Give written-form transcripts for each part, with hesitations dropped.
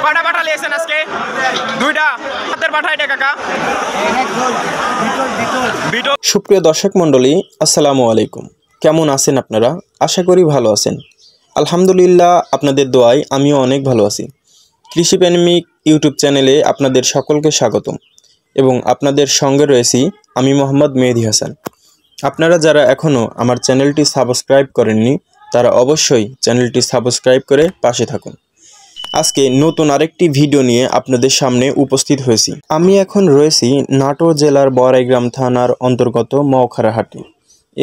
কয়টা পাঠা লিয়েছেন আজকে? দুইটা। হাতের পাঠা এটা কাকা? সুপ্রিয় দর্শক মণ্ডলী, আসসালামু আলাইকুম। কেমন আছেন আপনারা? আশা করি ভালো আছেন। আলহামদুলিল্লাহ, আপনাদের দোয়ায় আমিও অনেক ভালো আছি। কৃষিপ্রেমিক ইউটিউব চ্যানেলে আপনাদের সকলকে স্বাগতম এবং আপনাদের সঙ্গে রয়েছি আমি মোহাম্মদ মেহেদি হাসান। আপনারা যারা এখনও আমার চ্যানেলটি সাবস্ক্রাইব করেননি তারা অবশ্যই চ্যানেলটি সাবস্ক্রাইব করে পাশে থাকুন। আজকে নতুন আরেকটি ভিডিও নিয়ে আপনাদের সামনে উপস্থিত হয়েছি। আমি এখন রয়েছি নাটোর জেলার বড়াইগ্রাম থানার অন্তর্গত মওখারা হাটে।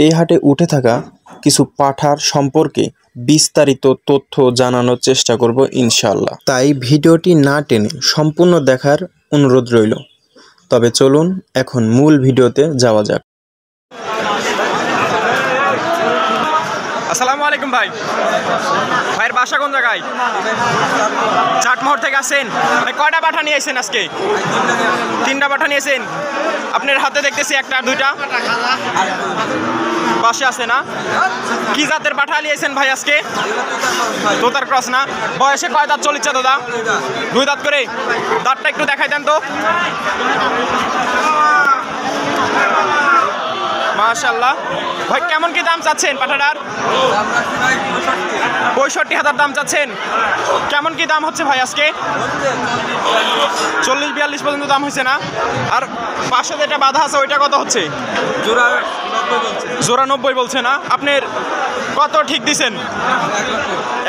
এই হাটে উঠে থাকা কিছু পাঠার সম্পর্কে বিস্তারিত তথ্য জানানোর চেষ্টা করব ইনশাআল্লাহ। তাই ভিডিওটি না টেনে সম্পূর্ণ দেখার অনুরোধ রইল। তবে চলুন এখন মূল ভিডিওতে যাওয়া যাক। আসসালামু আলাইকুম ভাই। ভাইয়ের বাসা কোন জায়গায়? চাটমোহর থেকে আসেন। ভাই কয়টা পাঠা নিয়ে আসেন আজকে? তিনটা পাঠা নিয়েছেন। আপনার হাতে দেখতেছি একটা দুইটা পাশে আছে না? কি জাতের পাঠা নিয়েছেন ভাই আজকে? তোতার ক্রস না? বয়সে কয় দাঁত চলিচ্ছে দাদা? দুই দাঁত করে। দাঁতটা একটু দেখাই দেন তো। মাশাআল্লাহ। ভাই কেমন কি দাম চাচ্ছেন পাঠাটার? 65,000 দাম চাচ্ছেন। কেমন কি দাম হচ্ছে ভাই আজকে? 40-42 পর্যন্ত দাম হয়েছে না? আর পাশে যেটা বাধা আছে ওইটা কত হচ্ছে? জোড়া 90 বলছে না? আপনার কত ঠিক দিছেন?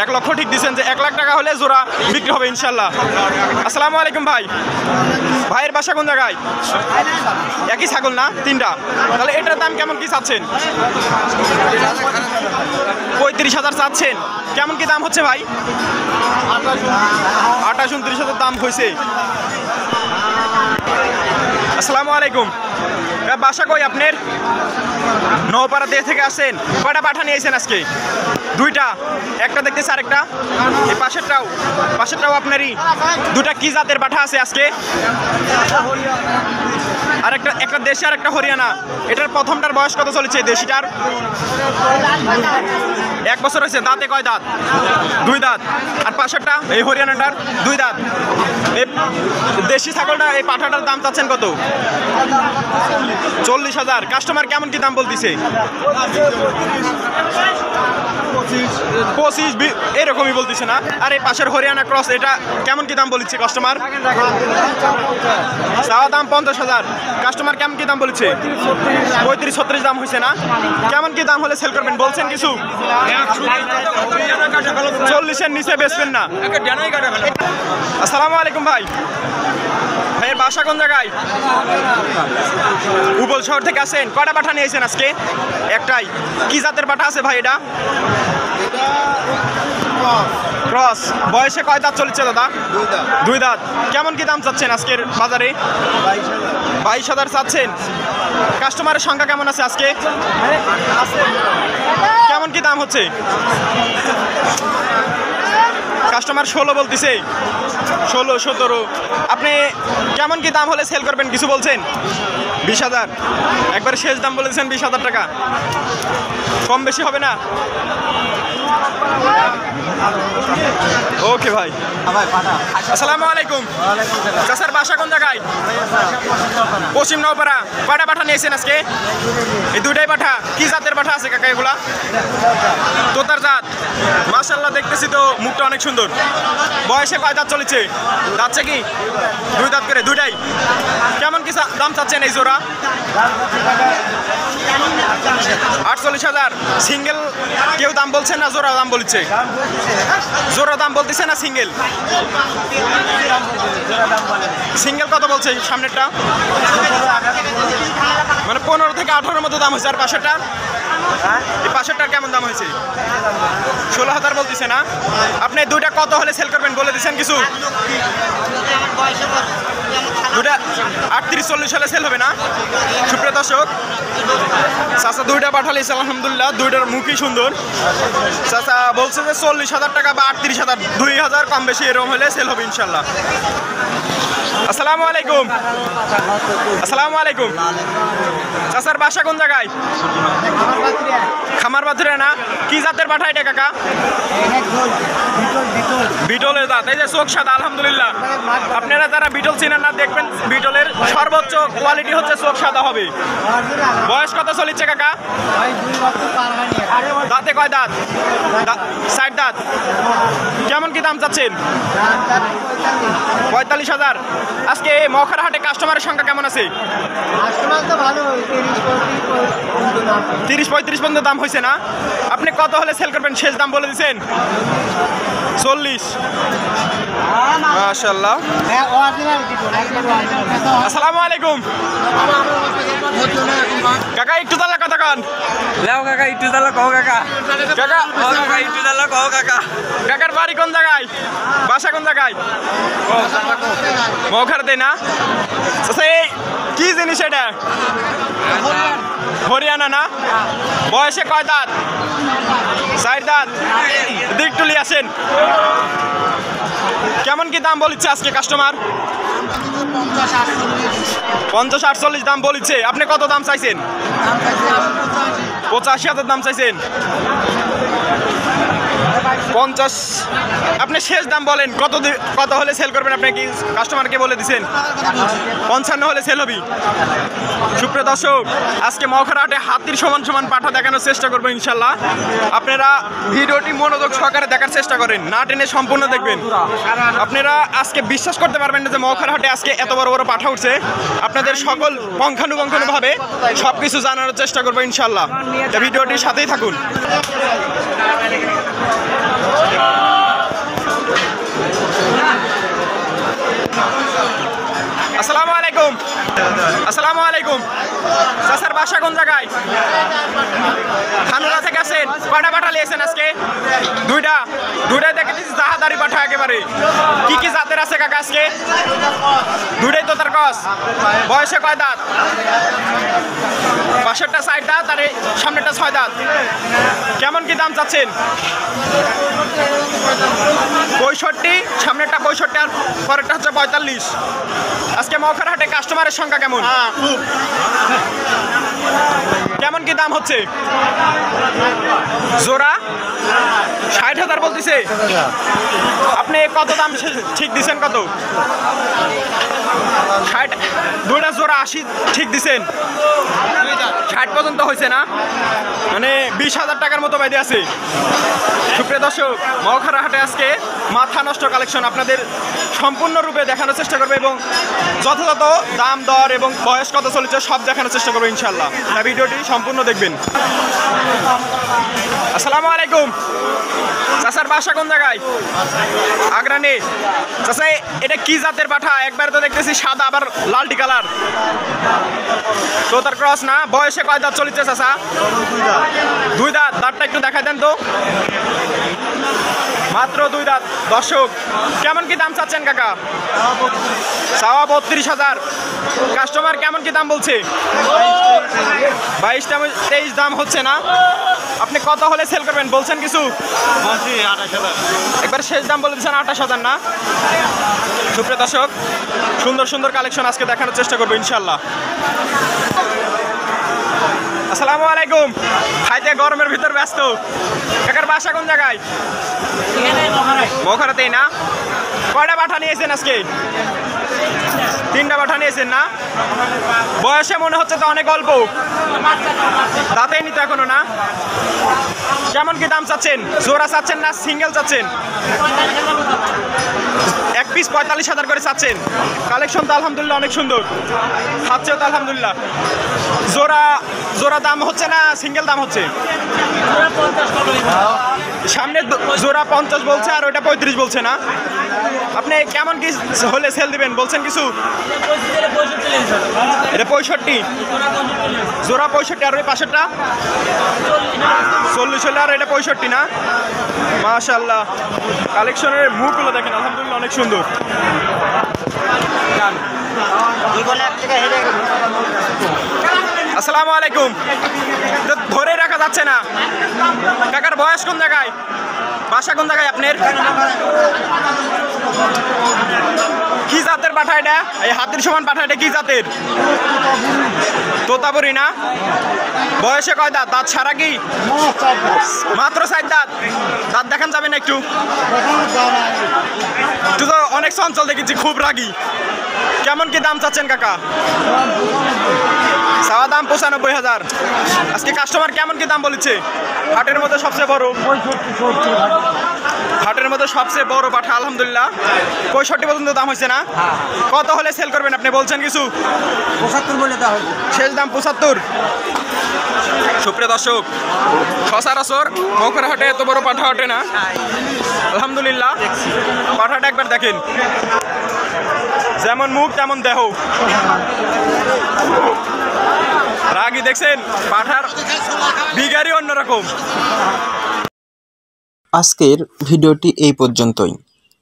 1 লক্ষ ঠিক দিছেন, যে 1 লাখ টাকা হলে জোড়া বিক্রি হবে ইনশাল্লাহ। আসসালামু আলাইকুম ভাই। ভাইয়ের বাসা কোন জায়গায়? একই ছাগল না? তিনটা। তাহলে এটার দাম কেমন কি চাচ্ছেন? 35,000 চাচ্ছেন। কেমন কি দাম হচ্ছে ভাই? 28-29,000 দাম হয়েছে। আসসালামু আলাইকুম। বাসা কই আপনার? নওপাড়া দিয়ে থেকে আসেন। কয়টা পাঠা নিয়েছেন আজকে? দুইটা। একটা দেখতেছি, আরেকটা এই পাশেরটাও আপনারই। দুটা কি জাতের পাঠা আছে আজকে? আর একটা দেশি আর একটা হরিয়ানা। এটার প্রথমটার বয়স কত চলেছে? দেশিটার 1 বছর হয়েছে। দাঁতে কয় দাঁত? 2 দাঁত। আর পাশেরটা এই হরিয়ানাটার 2 দাঁত। এই দেশি ছাগলটা এই পাঠাটার দাম চাচ্ছেন কত? 40,000। কাস্টমার কেমন কি দাম বলতেছে? 25 এরকমই বলতেছে না? আর এই পাশের হরিয়ানা ক্রস এটা কেমন কি দাম বলছে কাস্টমার? চাওয়া দাম 50,000। কাস্টমার কেমন কি দাম বলেছে? 35-36 দাম হয়েছে না? কেমন কি দাম হলে সেল করবেন বলছেন কিছু? 40-এর নিচে বেচবেন না? আসসালামু আলাইকুম ভাই। ভাইয়ের বাসা কোন জায়গায়? উপল শহর থেকে আসেন। কয়টা পাঠা নিয়েছেন আজকে? একটাই। কি জাতের পাঠা আছে ভাই এটা? ক্রস। বয়সে কয় দাঁত চলেছে দাদা? 2 দাঁত। কেমন কি দাম চাচ্ছেন আজকের বাজারে? 22,000 চাচ্ছেন। কাস্টমারের সংখ্যা কেমন আছে আজকে? কেমন কি দাম হচ্ছে? কাস্টমার 16 বলতেছে। 16-17। আপনি কেমন কি দাম হলে সেল করবেন কিছু বলছেন? 20,000। একবারে শেষ দাম বলেছেন 20,000 টাকা। কম বেশি হবে না? ওকে ভাই। আসসালামু আলাইকুম। চাচার বাসা কোন জায়গায়? পশ্চিম নওপাড়া। কয়টা পাঠা নিয়েছেন আজকে? এই দুইটাই পাঠা। কি জাতের পাঠা আছে কাকা এগুলা? তোতার জাত। মাশাআল্লাহ, দেখতেছি তো মুখটা অনেক সুন্দর। বয়সে কয় দাঁত চলেছে? যাচ্ছে কি 2 দাঁত করে? দুইটাই। কেমন কি দাম চাচ্ছেন এই জোড়া? 48,000। সিঙ্গেল কেউ দাম বলছেন না জোড়া দাম বলছে? জোড়া দাম বলতেছে না সিঙ্গেল? সিঙ্গেল কত বলছে সামনেরটা? মানে 15 থেকে 18 মতো দাম হয়েছে। আর পাশেরটা? এই পাশেরটার কেমন দাম হয়েছে? 16,000 বলতেছে না? আপনি দুইটা কত হলে সেল করবেন বলে দিচ্ছেন কিছু? দুটা 38-40 হলে সেল হবে না? সুপ্রিয় দর্শক, চাচা দুইটা পাঠালিস আলহামদুলিল্লাহ, দুইটার মুখই সুন্দর। চাচা বলছে যে 40,000 টাকা বা 38,000, 2,000 কম বেশি এরকম হলে সেল হবে ইনশাল্লাহ। আসসালামু আলাইকুম। আসসালামু আলাইকুম। চাচার বাসা কোন জায়গায়? খামার বাছুরে না? কি জাতের পাঠা এটা কাকা? বিটলের জাত। এই যে চোখ সাদা, আলহামদুলিল্লাহ। আপনারা যারা বিটল চিনেন না, দেখবেন বিটলের সর্বোচ্চ কোয়ালিটি হচ্ছে চোখ সাদা হবে। বয়স কত চলিচ্ছে কাকা? দাঁতে কয় দাঁত? 60 দাঁত। কেমন কি দাম চাচ্ছেন? 45,000। আজকে মখার হাটে কাস্টমারের সংখ্যা কেমন আছে? 30-35 পর্যন্ত দাম হয়েছে না? আপনি কত হলে সেল করবেন? শেষ দাম বলে দিচ্ছেন 40। মাশাআল্লাহ। আসসালামু আলাইকুম কাকা, একটু তাহলে কথা কন। লাও কাকা একটু দালা কও কাকা। কাকা ও কাকা একটু দালা কও কাকা। কাকার বাড়ি কোন জায়গায়? বাসা কোন জায়গায়? মখারতে না? আচ্ছা, এই কি জিনিস এটা? হরিয়ানা না? বয়সে কয় দাঁত? 4 দাঁত। দিক তুলি আসেন। কেমন কি দাম বলিচ্ছে আজকে কাস্টমার? 50-48 দাম বলিচ্ছে। আপনি কত দাম চাইছেন? 85,000 দাম চাইছেন। 50। আপনি শেষ দাম বলেন, কত হলে সেল করবেন? আপনি কি কাস্টমারকে বলে দিচ্ছেন 55 হলে সেল হবে? সুপ্রিয় দর্শক, আজকে মখার হাটে হাতির সমান সমান পাঠা দেখানোর চেষ্টা করবো ইনশাল্লাহ। আপনারা ভিডিওটি মনোযোগ সহকারে দেখার চেষ্টা করেন, না টেনে সম্পূর্ণ দেখবেন। আপনারা আজকে বিশ্বাস করতে পারবেন না যে মখার হাটে আজকে এত বড় বড় পাঠা উঠছে। আপনাদের সকল পঙ্খানুপঙ্খানুভাবে সব কিছু জানানোর চেষ্টা করবো ইনশাল্লাহ। ভিডিওটির সাথেই থাকুন। আসসালামু আলাইকুম। আসসালামু আলাইকুম। চাচার বাসা কোন জায়গায়? খানুরা থেকে আসেন। কয়টা পাঠা লিয়েছেন আজকে? দুইটাই দেখে দিচ্ছি জাহাদারি পাঠা একেবারে। কি কি জাতের আছে কাকা আজকে? দুইটাই তো তার কস। বয়সে কয় দাঁত? পাশেরটা 60 দাঁত আর সামনেটা 6 দাঁত। কেমন কি দাম চাচ্ছেন? 65। সামনেরটা 65 আর পরেরটা হচ্ছে 45। আজকে মখার হাটে কাস্টমারের সংখ্যা কেমন? কেমন কি দাম হচ্ছে? জোড়া 60,000 বলতেছে। আপনি কত দাম ঠিক দিচ্ছেন? কত? 60। দুইটা জোড়া 80 ঠিক দিচ্ছেন। 60 পর্যন্ত হয়েছে না? মানে 20,000 টাকার মতো বাইরে আছে। সুপ্রিয় দর্শক, মখার হাটে আজকে মাথা নষ্ট কালেকশন আপনাদের সম্পূর্ণরূপে দেখানোর চেষ্টা করবে এবং যথাযথ দাম দর এবং বয়স কত চলেছে সব দেখানোর চেষ্টা করবো ইনশাল্লাহ। তাই ভিডিওটি সম্পূর্ণ দেখবেন। আসসালামু আলাইকুম। চাচার বাসা কোন জায়গায়? আগ্রানে। চাচা, এটা কি জাতের পাঠা? একবার তো দেখতেছি সাদা, আবার লালটি কালার। তো তার ক্রস না? বয়সে কয় দাঁত চলেছে চাচা? 2 দাঁত। দাঁতটা একটু দেখাই দেন তো। মাত্র 2 দাঁত। দর্শক, কেমন কি দাম চাচ্ছেন কাকা? 32,000। কাস্টমার কেমন কি দাম বলছে? 22-23 দাম হচ্ছে না? আপনি কত হলে সেল করবেন বলছেন কিছু? একবার শেষ দাম বলে দিচ্ছেন 28,000 না? সুপ্রিয় দর্শক, সুন্দর সুন্দর কালেকশন আজকে দেখানোর চেষ্টা করবো ইনশাল্লাহ। আসসালামু আলাইকুম। খাইতে গরমের ভিতর ব্যস্ত। কাকার বাসা কোন জায়গায়? মখারাতেই না? কয়টা পাঠা নিয়েছেন আজকে? 3টা পাঠা নিয়েছেন না? বয়সে মনে হচ্ছে তো অনেক অল্প। দাঁতেই নিতে এখনো না? কেমন কি দাম চাচ্ছেন? জোড়া চাচ্ছেন না সিঙ্গেল চাচ্ছেন? এক পিস 45,000 করে চাচ্ছেন। কালেকশন তো আলহামদুলিল্লাহ অনেক সুন্দর, খাচ্ছেও তো আলহামদুলিল্লাহ। জোড়া দাম হচ্ছে না সিঙ্গেল দাম হচ্ছে? সামনে জোড়া 50 বলছে আর ওইটা 35 বলছে না? আপনি কেমন কি হলে সেল দিবেন বলছেন কিছু? এটা 65। জোড়া 65 আর ওই পাশেরটা 40 হলে আর এটা 65 না? মাশাআল্লাহ, কালেকশনের মুখগুলো দেখেন আলহামদুলিল্লাহ অনেক সুন্দর। আসসালামু আলাইকুম। ধরে রাখা যাচ্ছে না। কাকার বয়স কোন জায়গায়? বাসা কোন জায়গায় আপনার? কি জাতের পাঠা এটা? এই হাতির সমান পাঠা এটা কি জাতের? তোতাপুরি না? বয়সে কয় দাঁত? দাঁত ছাড়া কি? মাত্র 4 দাঁত। দাঁত দেখান যাবে না একটু? তুই তো অনেক চঞ্চল দেখেছি, খুব রাগী। কেমন কি দাম চাচ্ছেন কাকা? চাওয়া দাম 95,000। আজকে কাস্টমার কেমন কি দাম বলেছে? হাটের মধ্যে সবচেয়ে বড়, হাটের মধ্যে সবচেয়ে বড় পাঠা আলহামদুলিল্লাহ 65 পর্যন্ত দাম হয়েছে না? কত হলে সেল করবেন আপনি বলছেন কিছু? 75 বলে দাও। শেষ দাম 75। সুপ্রিয় দর্শক, সচরাচর মৌখরা হাটে এত বড় পাঠা হাটে না আলহামদুলিল্লাহ। পাঠাটা একবার দেখেন, যেমন মুখ তেমন দেহ। রাগি দেখছেন, পাঠার বিগারি অন্যরকম। আজকের ভিডিওটি এই পর্যন্তই।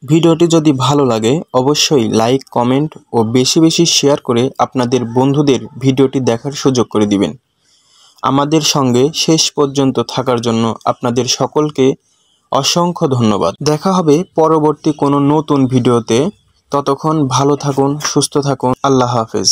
ভিডিওটি যদি ভালো লাগে অবশ্যই লাইক, কমেন্ট ও বেশি বেশি শেয়ার করে আপনাদের বন্ধুদের ভিডিওটি দেখার সুযোগ করে দিবেন। আমাদের সঙ্গে শেষ পর্যন্ত থাকার জন্য আপনাদের সকলকে অসংখ্য ধন্যবাদ। দেখা হবে পরবর্তী কোনো নতুন ভিডিওতে। ততক্ষণ ভালো থাকুন, সুস্থ থাকুন। আল্লাহ হাফেজ।